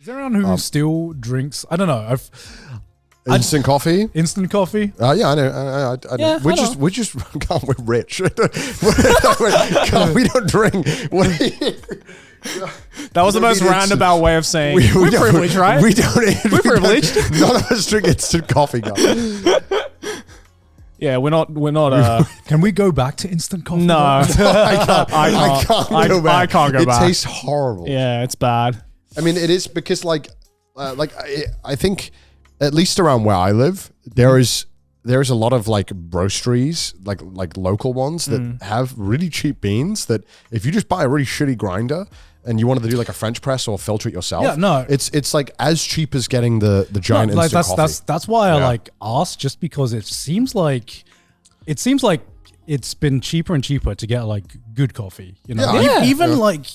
Is there anyone who still drinks? I don't know. Instant coffee? Instant coffee? Yeah, I know. I know. We're just God, we're rich. God, we don't drink. That was the most roundabout way of saying we're privileged, right? We don't. We're privileged. None of us drink instant coffee, guys. Yeah, we're not. Can we go back to instant coffee? No, I can't go back. I can't go back. It tastes horrible. Yeah, it's bad. I mean, it is because I think at least around where I live, there is a lot of like roasteries, like local ones that have really cheap beans that if you just buy a really shitty grinder and you wanted to do like a French press or filter it yourself, it's like as cheap as getting the giant instant coffee. That's why I like asked, just because it seems like it's been cheaper and cheaper to get like good coffee, you know.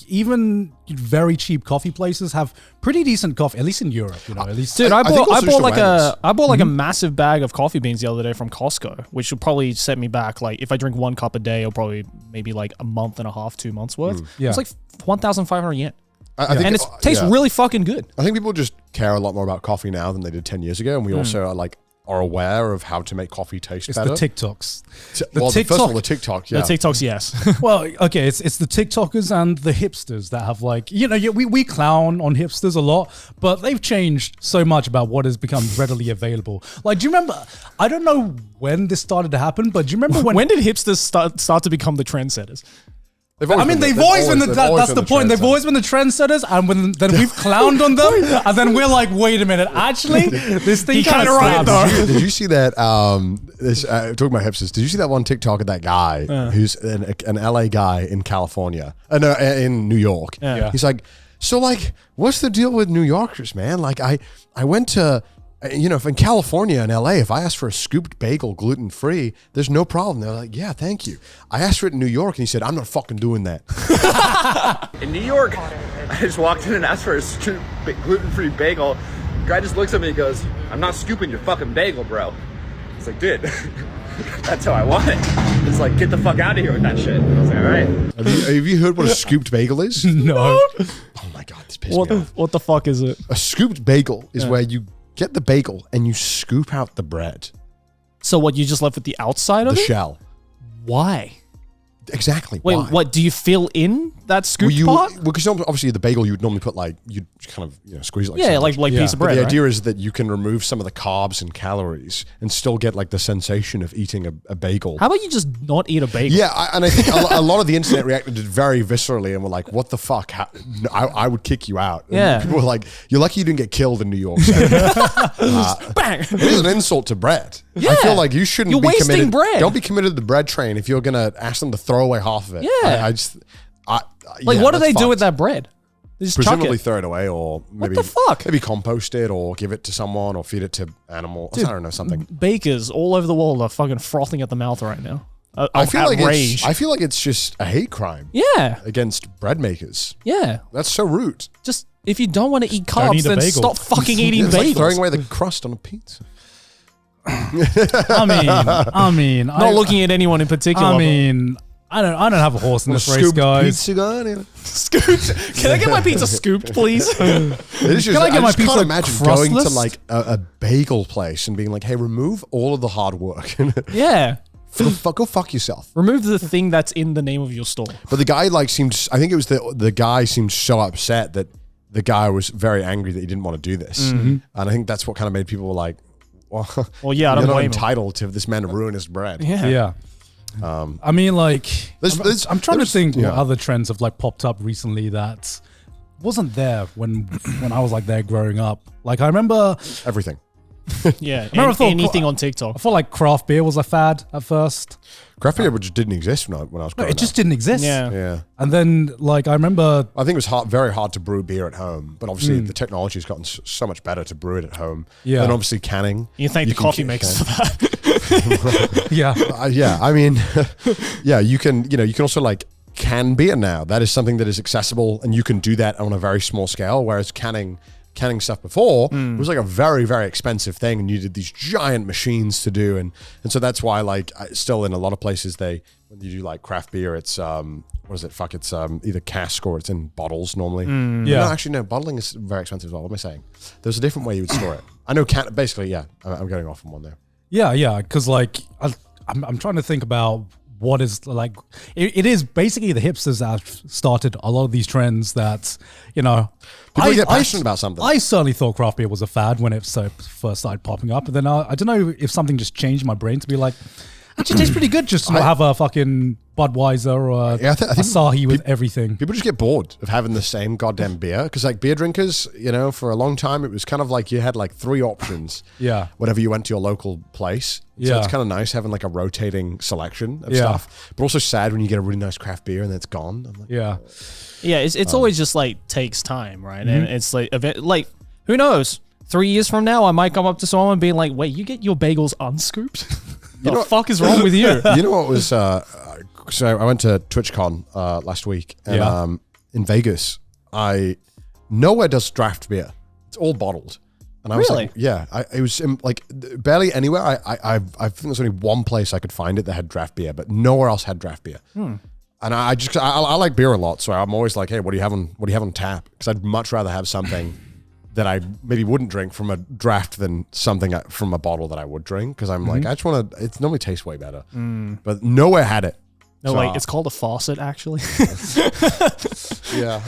Even very cheap coffee places have pretty decent coffee, at least in Europe, you know. At least, dude, I bought like a massive bag of coffee beans the other day from Costco, which would probably set me back. Like if I drink 1 cup a day, it'll probably maybe like a month and a half, 2 months worth. It's like 1,500 yen. And it tastes really fucking good. I think people just care a lot more about coffee now than they did 10 years ago, and we also are aware of how to make coffee taste better. It's the TikToks. First of all, the TikTok, The TikToks, yes. Well, okay, it's the TikTokers and the hipsters that have like, you know, we clown on hipsters a lot, but they've changed so much about what has become readily available. Like, do you remember, I don't know when this started to happen, but do you remember when did hipsters start to become the trendsetters? They've always been that's the point. They've always been the trendsetters, and then we've clowned on them, and then we're like, wait a minute, actually, this thing kind of right though. Did you see that? Talking about hipsters, did you see that one TikTok of that guy who's an LA guy in California, in New York? Yeah. He's like, so like, what's the deal with New Yorkers, man? Like, I went to. You know, if in California and LA, if I ask for a scooped bagel gluten-free, there's no problem. They're like, yeah, thank you. I asked for it in New York, and he said, I'm not fucking doing that. In New York, I just walked in and asked for a scooped gluten-free bagel. The guy just looks at me and goes, I'm not scooping your fucking bagel, bro. It's like, dude, that's how I want it. It's like, get the fuck out of here with that shit. I was like, all right. Have you heard what a scooped bagel is? No. Oh my God, this pissed me off. What the fuck is it? A scooped bagel is where you get the bagel and you scoop out the bread. So what, you just left with the outside of the it? shell. Why? Exactly. Wait, why? what? Do you fill in that scoop part? Well, because obviously the bagel you would normally put you'd kind of squeeze it like piece of bread. But the right? idea is that you can remove some of the carbs and calories and still get like the sensation of eating a bagel. How about you just not eat a bagel? Yeah, and I think a lot of the internet reacted very viscerally and were like, "What the fuck? I would kick you out." And yeah, people were like, "You're lucky you didn't get killed in New York." Bang! It is an insult to bread. Yeah. I feel like you shouldn't You're be wasting committed. bread. Don't be committed to the bread train if you're gonna ask them to throw away half of it. Yeah, what do they do with that bread? They just presumably chuck it. throw it away, or maybe what the fuck? Maybe compost it, or give it to someone, or feed it to animals. Dude, I don't know, something. Bakers all over the world are fucking frothing at the mouth right now. I feel like it's just a hate crime. Yeah, against bread makers. Yeah, that's so rude. Just if you don't want to eat carbs, then stop fucking eating bagels. Like throwing away the crust on a pizza. I mean, not looking at anyone in particular. I mean, I don't have a horse in this race, guys. Pizza guy, scooped. Can I get my pizza scooped, please? Can I get my pizza? Can't imagine crustless? going to like a bagel place and being like, "Hey, remove all of the hard work." Yeah. Go fuck yourself. Remove the thing that's in the name of your store. But the guy seemed. I think it was the guy seemed so upset that the guy was very angry that he didn't want to do this, and I think that's what kind of made people like, well, yeah, I don't you're not blame entitled to this man to ruin his bread. Yeah. I mean, like, I'm trying to think what other trends have like popped up recently that wasn't there when I was like there growing up. Like, I remember everything. Yeah, anything on TikTok. I felt like craft beer was a fad at first. Craft beer just didn't exist when I was growing up. It just didn't exist. Yeah. And then, like, I remember... I think it was very hard to brew beer at home, but obviously the technology has gotten so much better to brew it at home. Yeah. And obviously canning. You thank the coffee makers for that. Yeah. Yeah, I mean, yeah, you can also like can beer now. That is something that is accessible and you can do that on a very small scale, whereas canning canning stuff before, it was like a very, very expensive thing, and you did these giant machines to do, and so that's why like still in a lot of places when you do like craft beer, it's what is it? Fuck, it's either cask or it's in bottles normally. Yeah. No, actually no, bottling is very expensive as well. What am I saying? There's a different way you would store it. I know basically, yeah. I'm getting off on one there. Yeah, because like I'm trying to think about what is like. It is basically the hipsters that have started a lot of these trends that, you know, people get passionate about something. I certainly thought craft beer was a fad when it first started popping up, and then I don't know if something just changed my brain to be like, actually tastes pretty good just to not have a fucking Budweiser or Asahi with everything. People just get bored of having the same goddamn beer, because like beer drinkers, you know, for a long time it was kind of like you had like 3 options. Yeah. Whenever you went to your local place. So it's kind of nice having like a rotating selection of stuff, but also sad when you get a really nice craft beer and then it's gone. I'm like, yeah. It's always just like takes time, right? And it's like who knows? 3 years from now, I might come up to someone and be like, "Wait, you get your bagels unscooped? The fuck is wrong with you?" You know what was? So I went to TwitchCon last week, and in Vegas, nowhere does draft beer. It's all bottled. And I was like, it was like barely anywhere. I think there's only one place I could find it that had draft beer, but nowhere else had draft beer. And I like beer a lot, so I'm always like, hey, what do you have on tap? Because I'd much rather have something that I maybe wouldn't drink from a draft than something from a bottle that I would drink, because I'm like, I just want to. It normally tastes way better, but nowhere had it. No, wait, it's called a faucet, actually. Yeah,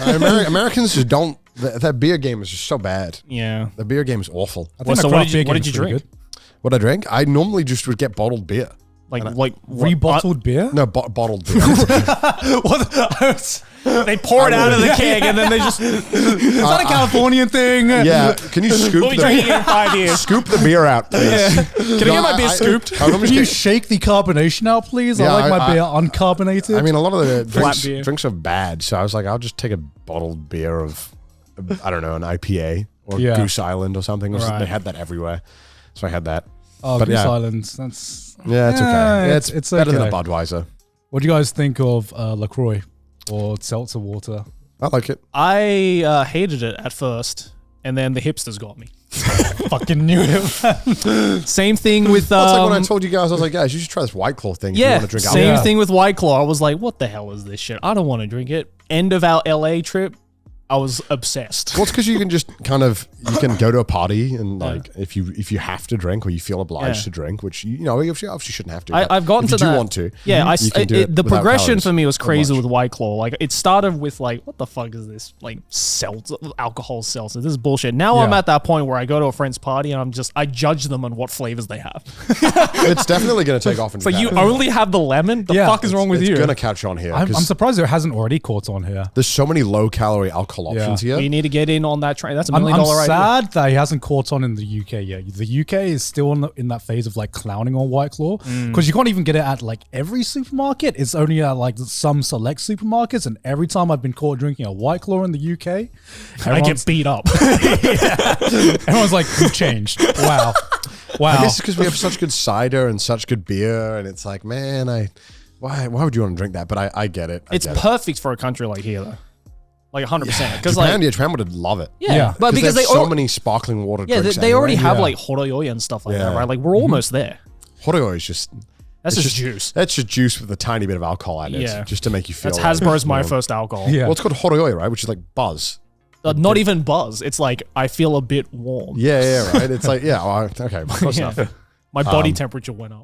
Americans just don't. That beer game is just so bad. Yeah, the beer game is awful. So what did you drink? What I drink? I normally just would get bottled beer. Like rebottled beer? No, bottled beer. They pour it out of the keg and then they just. Is that a Californian thing? Yeah. Can you scoop scoop the beer out, please? Can I get my beer scooped? Can you shake the carbonation out, please? Yeah, I like my beer uncarbonated. I mean, a lot of the drinks are bad, so I was like, I'll just take a bottled beer of, I don't know, an IPA or Goose Island or something. They had that everywhere, so I had that. Oh, but Goose Island. That's it's okay. It's better than a Budweiser. What do you guys think of LaCroix or seltzer water? I like it. I hated it at first, and then the hipsters got me. Fucking knew it. Same thing with. That's like when I told you guys, I was like, guys, you should try this White Claw thing. Yeah, if you want to drink same thing with White Claw. I was like, what the hell is this shit? I don't want to drink it. End of our LA trip, I was obsessed. Well, it's because you can just you can go to a party and like if you have to drink or you feel obliged to drink, which you obviously shouldn't have to. I've gotten to that. If you do want to, yeah. The progression calories for me was crazy with White Claw. Like it started with like, what the fuck is this? Like seltzer, alcohol seltzer. This is bullshit. Now I'm at that point where I go to a friend's party and I judge them on what flavors they have. It's definitely going to take off. So you only have the lemon? The fuck is wrong with you? It's going to catch on here. I'm surprised it hasn't already caught on here. There's so many low calorie alcohol options here. You need to get in on that train. That's $1 million idea. I'm sad that he hasn't caught on in the UK yet. The UK is still in that phase of like clowning on White Claw, because you can't even get it at like every supermarket. It's only at like some select supermarkets, and every time I've been caught drinking a White Claw in the UK, I get beat up. Everyone's like, "You changed." Wow. I guess it's because we have such good cider and such good beer, and it's like, man, why would you want to drink that? But I get it. It's perfect for a country like here, though. Like 100%. Because Japan would love it. Yeah. But because they have so many sparkling water drinks. They already have like horoyoi and stuff like that, right? Like we're almost there. Horoyoi is just... That's just juice. That's just juice with a tiny bit of alcohol added. Yeah. Just to make you feel... That's Hasbro's My First Alcohol. Yeah. Well, it's called horoyoi, right? Which is like buzz. Not even buzz. It's like, I feel a bit warm. Yeah, right? It's like, okay, close enough. My body temperature went up.